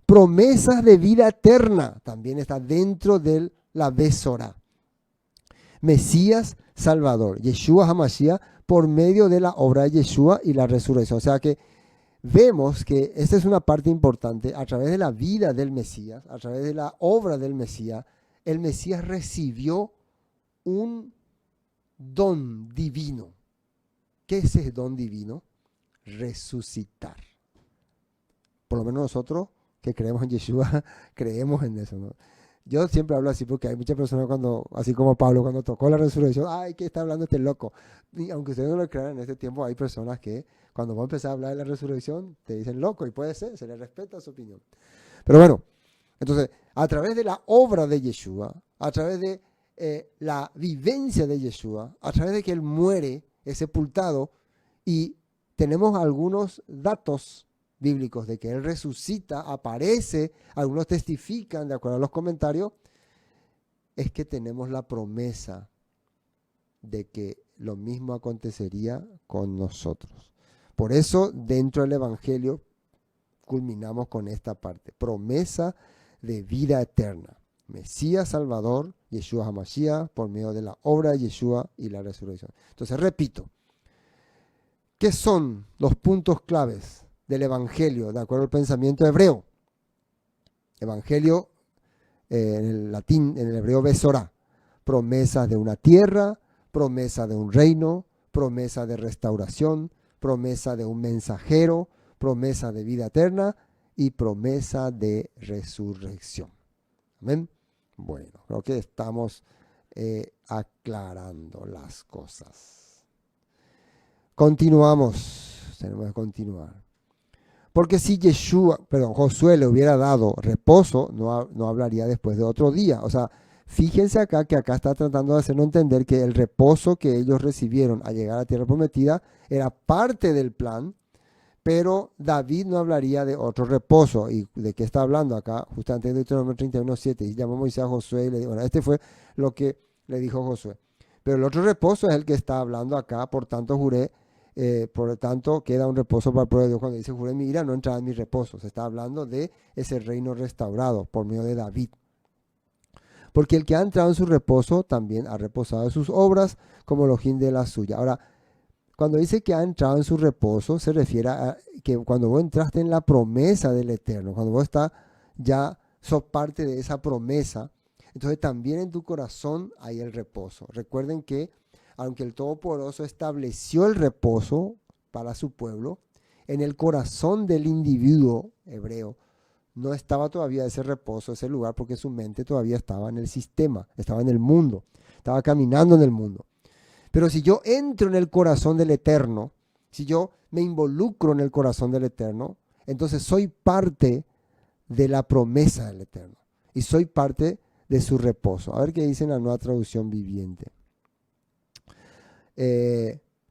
Promesas de vida eterna, también está dentro de la Besora. Mesías Salvador, Yeshua HaMashiach, por medio de la obra de Yeshua y la resurrección. O sea que vemos que esta es una parte importante. A través de la vida del Mesías, a través de la obra del Mesías, el Mesías recibió un don divino. ¿Qué es ese don divino? Resucitar. Por lo menos nosotros que creemos en Yeshua, creemos en eso, ¿no? Yo siempre hablo así porque hay muchas personas cuando, así como Pablo, cuando tocó la resurrección, ay, ¿qué está hablando este loco? Y aunque ustedes no lo crean, en este tiempo hay personas que cuando vos empezás a hablar de la resurrección, te dicen loco, y puede ser, se les respeta su opinión. Pero bueno, entonces, a través de la obra de Yeshua, a través de la vivencia de Yeshua, a través de que Él muere, es sepultado, y tenemos algunos datos bíblicos de que Él resucita, aparece, algunos testifican, de acuerdo a los comentarios, es que tenemos la promesa de que lo mismo acontecería con nosotros. Por eso, dentro del Evangelio, culminamos con esta parte, promesa de vida eterna. Mesías Salvador, Yeshua HaMashiach, por medio de la obra de Yeshua y la resurrección. Entonces, repito, ¿qué son los puntos claves del Evangelio, de acuerdo al pensamiento hebreo? Evangelio, en el latín, en el hebreo, Besorá. Promesas de una tierra, promesa de un reino, promesa de restauración, promesa de un mensajero, promesa de vida eterna y promesa de resurrección. Amén. Bueno, creo que estamos aclarando las cosas. Continuamos, tenemos que continuar. Porque si Josué le hubiera dado reposo, no hablaría después de otro día. O sea, fíjense acá que acá está tratando de hacernos entender que el reposo que ellos recibieron al llegar a la tierra prometida era parte del plan, pero David no hablaría de otro reposo. ¿Y de qué está hablando acá? Justamente en Deuteronomio 31:7. Y llamó Moisés a Josué y le dijo, bueno, este fue lo que le dijo Josué. Pero el otro reposo es el que está hablando acá, por tanto queda un reposo para el pueblo de Dios. Cuando dice juré mi ira, no entrará en mi reposo. Se está hablando de ese reino restaurado por medio de David. Porque el que ha entrado en su reposo también ha reposado de sus obras como el ojín de la suya. Ahora, cuando dice que ha entrado en su reposo, se refiere a que cuando vos entraste en la promesa del Eterno, cuando vos ya sos parte de esa promesa, entonces también en tu corazón hay el reposo. Recuerden que aunque el Todopoderoso estableció el reposo para su pueblo, en el corazón del individuo hebreo no estaba todavía ese reposo, ese lugar, porque su mente todavía estaba en el sistema, estaba en el mundo, estaba caminando en el mundo. Pero si yo entro en el corazón del Eterno, si yo me involucro en el corazón del Eterno, entonces soy parte de la promesa del Eterno y soy parte de su reposo. A ver qué dice en la Nueva Traducción Viviente.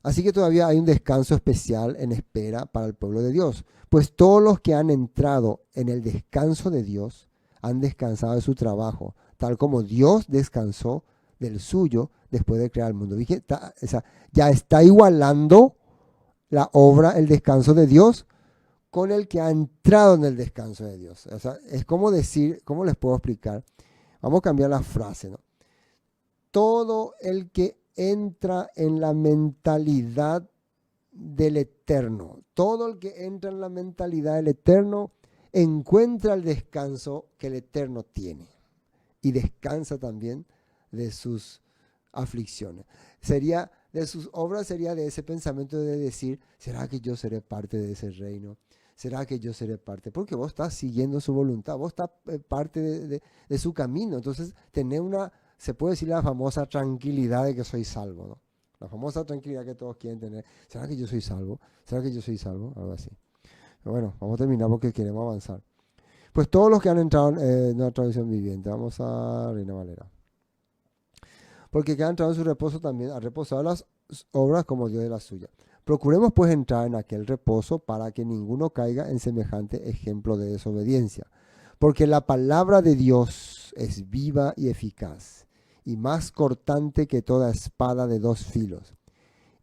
Así que todavía hay un descanso especial en espera para el pueblo de Dios, pues todos los que han entrado en el descanso de Dios han descansado de su trabajo, tal como Dios descansó del suyo después de crear el mundo. Ya está igualando la obra, el descanso de Dios, con el que ha entrado en el descanso de Dios. O sea, es como decir, ¿cómo les puedo explicar? Vamos a cambiar la frase, ¿no? Todo el que entra en la mentalidad del Eterno, todo el que entra en la mentalidad del Eterno, encuentra el descanso que el Eterno tiene y descansa también de sus aflicciones. De sus obras sería de ese pensamiento de decir, ¿será que yo seré parte de ese reino? ¿Será que yo seré parte? Porque vos estás siguiendo su voluntad, vos estás parte de su camino. Entonces, se puede decir la famosa tranquilidad de que soy salvo, ¿no? La famosa tranquilidad que todos quieren tener. ¿Será que yo soy salvo? ¿Será que yo soy salvo? Algo así. Pero bueno, vamos a terminar porque queremos avanzar. Pues todos los que han entrado en la traducción viviente, vamos a Reina Valera. Porque que han entrado en su reposo también ha reposado las obras como Dios de la suya. Procuremos pues entrar en aquel reposo para que ninguno caiga en semejante ejemplo de desobediencia. Porque la palabra de Dios es viva y eficaz, y más cortante que toda espada de dos filos,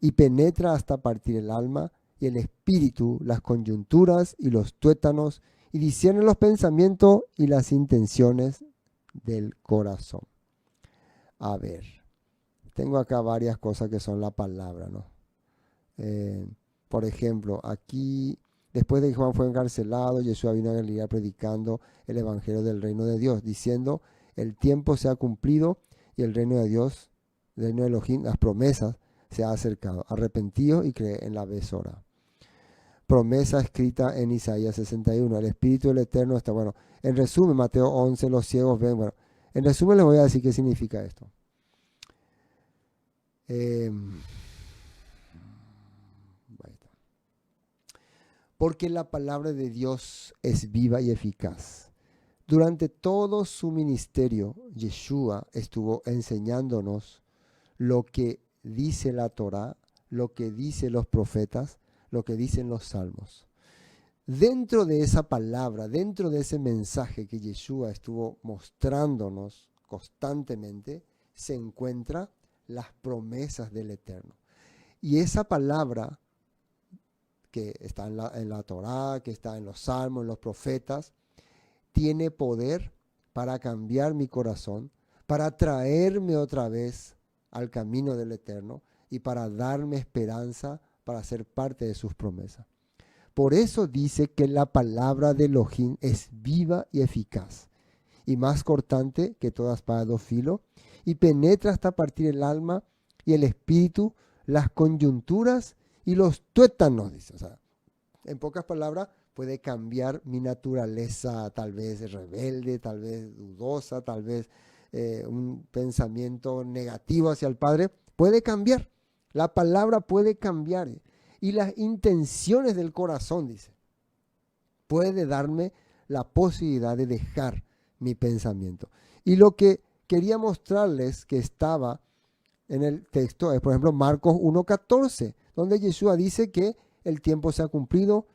y penetra hasta partir el alma y el espíritu, las coyunturas y los tuétanos, y discierne los pensamientos y las intenciones del corazón. A ver, tengo acá varias cosas que son la palabra, ¿no? Por ejemplo, aquí Después de que Juan fue encarcelado, Yeshua vino a Galilea predicando el evangelio del reino de Dios, diciendo, el tiempo se ha cumplido y el reino de Dios, el reino de Elohim, las promesas, se ha acercado. Arrepentidos y cree en la Besora. Promesa escrita en Isaías 61. El Espíritu del Eterno está, bueno, en resumen, Mateo 11, los ciegos ven, bueno, en resumen les voy a decir qué significa esto. Porque la palabra de Dios es viva y eficaz. Durante todo su ministerio, Yeshua estuvo enseñándonos lo que dice la Torá, lo que dicen los profetas, lo que dicen los salmos. Dentro de esa palabra, dentro de ese mensaje que Yeshua estuvo mostrándonos constantemente, se encuentran las promesas del Eterno. Y esa palabra que está en la Torá, que está en los salmos, en los profetas, tiene poder para cambiar mi corazón, para traerme otra vez al camino del Eterno y para darme esperanza para ser parte de sus promesas. Por eso dice que la palabra de Elohim es viva y eficaz, y más cortante que toda espada de dos filos, y penetra hasta partir el alma y el espíritu, las coyunturas y los tuétanos, dice. O sea, en pocas palabras, puede cambiar mi naturaleza, tal vez rebelde, tal vez dudosa, tal vez un pensamiento negativo hacia el Padre. Puede cambiar. La palabra puede cambiar. Y las intenciones del corazón, dice, puede darme la posibilidad de dejar mi pensamiento. Y lo que quería mostrarles que estaba en el texto es, por ejemplo, Marcos 1:14, donde Yeshua dice que el tiempo se ha cumplido,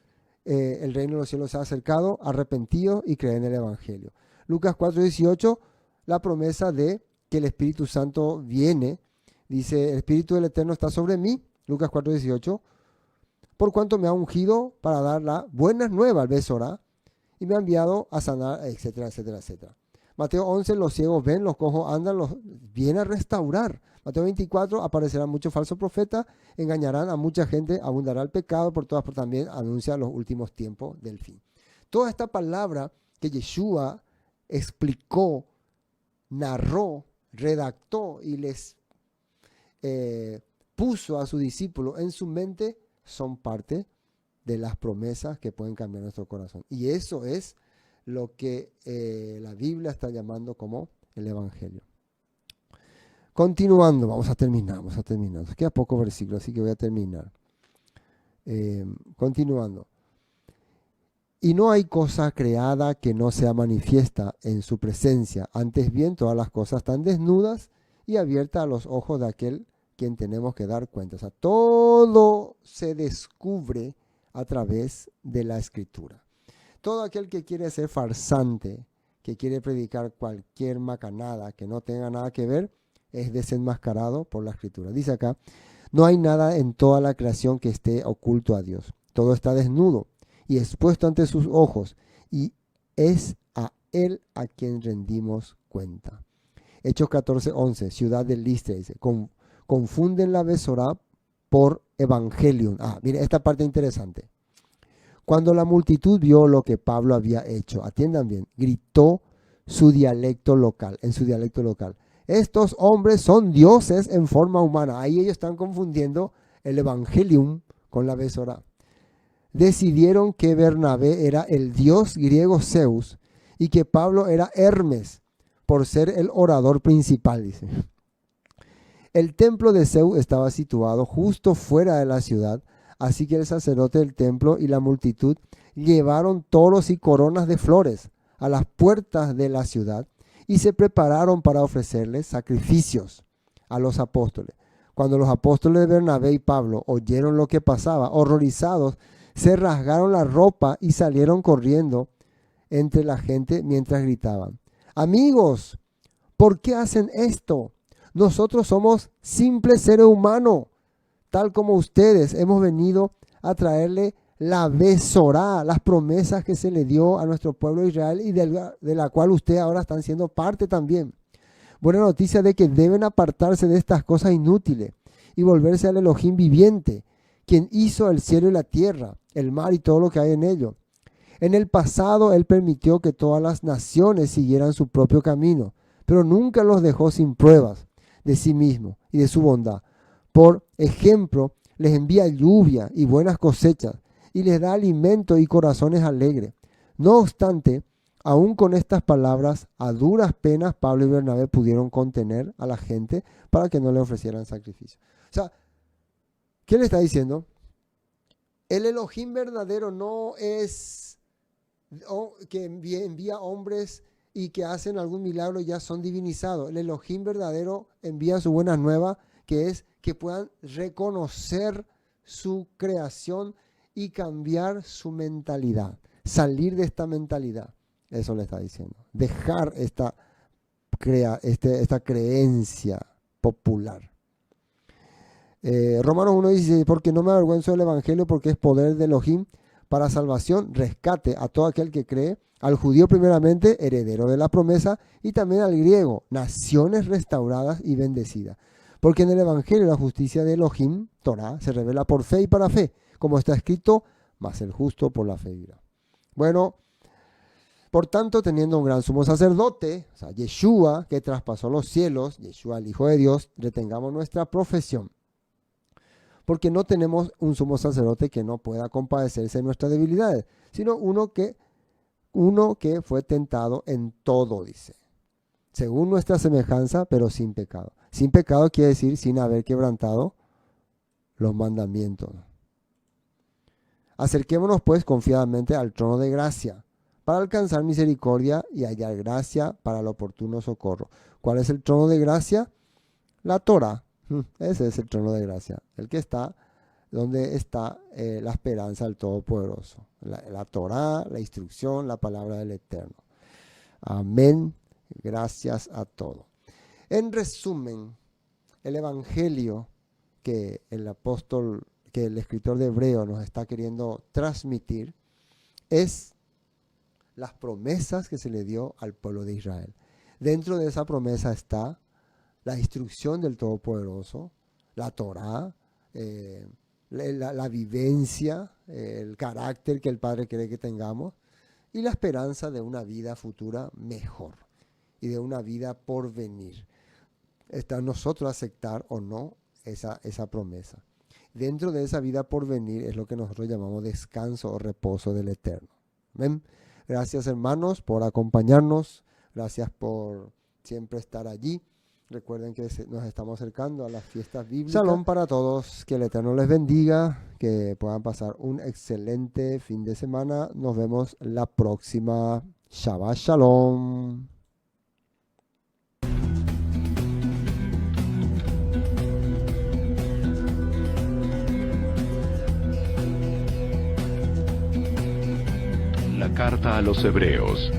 el reino de los cielos se ha acercado, arrepentidos y creen en el Evangelio. Lucas 4:18, la promesa de que el Espíritu Santo viene, dice, el Espíritu del Eterno está sobre mí, Lucas 4:18, por cuanto me ha ungido para dar las buenas nuevas al Besorá y me ha enviado a sanar, etcétera, etcétera, etcétera. Mateo 11, los ciegos ven, los cojos andan, los viene a restaurar. Mateo 24, aparecerán muchos falsos profetas, engañarán a mucha gente, abundará el pecado por todas, pero también anuncia los últimos tiempos del fin. Toda esta palabra que Yeshua explicó, narró, redactó y les puso a sus discípulos en su mente, son parte de las promesas que pueden cambiar nuestro corazón. Y eso es lo que la Biblia está llamando como el Evangelio. Continuando, vamos a terminar. Nos queda poco versículo, así que voy a terminar. Continuando. Y no hay cosa creada que no sea manifiesta en su presencia. Antes bien, todas las cosas están desnudas y abiertas a los ojos de aquel quien tenemos que dar cuenta. O sea, todo se descubre a través de la Escritura. Todo aquel que quiere ser farsante, que quiere predicar cualquier macanada que no tenga nada que ver, es desenmascarado por la Escritura. Dice acá, no hay nada en toda la creación que esté oculto a Dios. Todo está desnudo y expuesto ante sus ojos, y es a Él a quien rendimos cuenta. Hechos 14:11, ciudad de Listra, dice, confunden la Besorá por Evangelium. Mire, esta parte interesante. Cuando la multitud vio lo que Pablo había hecho, atiendan bien, gritó en su dialecto local. Estos hombres son dioses en forma humana. Ahí ellos están confundiendo el Evangelium con la Besorá. Decidieron que Bernabé era el dios griego Zeus y que Pablo era Hermes, por ser el orador principal, dice. El templo de Zeus estaba situado justo fuera de la ciudad, así que el sacerdote del templo y la multitud llevaron toros y coronas de flores a las puertas de la ciudad y se prepararon para ofrecerles sacrificios a los apóstoles. Cuando los apóstoles de Bernabé y Pablo oyeron lo que pasaba, horrorizados, se rasgaron la ropa y salieron corriendo entre la gente mientras gritaban: amigos, ¿por qué hacen esto? Nosotros somos simples seres humanos, tal como ustedes. Hemos venido a traerle la Besorá, las promesas que se le dio a nuestro pueblo de Israel y de la cual ustedes ahora están siendo parte también. Buena noticia de que deben apartarse de estas cosas inútiles y volverse al Elohim viviente, quien hizo el cielo y la tierra, el mar y todo lo que hay en ello. En el pasado Él permitió que todas las naciones siguieran su propio camino, pero nunca los dejó sin pruebas de sí mismo y de su bondad. Por ejemplo, les envía lluvia y buenas cosechas, y les da alimento y corazones alegres. No obstante, aún con estas palabras, a duras penas Pablo y Bernabé pudieron contener a la gente para que no le ofrecieran sacrificio. O sea, ¿qué le está diciendo? El Elohim verdadero no es que envía hombres y que hacen algún milagro y ya son divinizados. El Elohim verdadero envía su buena nueva, que es que puedan reconocer su creación y cambiar su mentalidad, salir de esta mentalidad. Eso le está diciendo. Dejar esta creencia popular. Romanos 1 dice, porque no me avergüenzo del Evangelio, porque es poder de Elohim para salvación, rescate a todo aquel que cree, al judío primeramente, heredero de la promesa, y también al griego, naciones restauradas y bendecidas. Porque en el Evangelio la justicia de Elohim, Torah, se revela por fe y para fe, como está escrito, mas el justo por la fe vivirá. Bueno, por tanto, teniendo un gran sumo sacerdote, o sea, Yeshua, que traspasó los cielos, Yeshua el Hijo de Dios, retengamos nuestra profesión. Porque no tenemos un sumo sacerdote que no pueda compadecerse de nuestras debilidades, sino uno que fue tentado en todo, dice, según nuestra semejanza, pero sin pecado. Sin pecado quiere decir sin haber quebrantado los mandamientos. Acerquémonos pues confiadamente al trono de gracia, para alcanzar misericordia y hallar gracia para el oportuno socorro. ¿Cuál es el trono de gracia? La Torah. Ese es el trono de gracia, el que está donde está la esperanza del Todopoderoso. La Torah, la instrucción, la palabra del Eterno. Amén. Gracias a todo. En resumen, el Evangelio que el apóstol, que el escritor de Hebreo nos está queriendo transmitir es las promesas que se le dio al pueblo de Israel. Dentro de esa promesa está la instrucción del Todopoderoso, la Torah, la vivencia, el carácter que el Padre quiere que tengamos y la esperanza de una vida futura mejor y de una vida por venir. Está en nosotros aceptar o no esa promesa. Dentro de esa vida por venir es lo que nosotros llamamos descanso o reposo del Eterno. ¿Ven? Gracias, hermanos, por acompañarnos. Gracias por siempre estar allí. Recuerden que nos estamos acercando a las fiestas bíblicas. Shalom para todos, que el Eterno les bendiga, que puedan pasar un excelente fin de semana. Nos vemos la próxima. Shabbat Shalom. La carta a los Hebreos,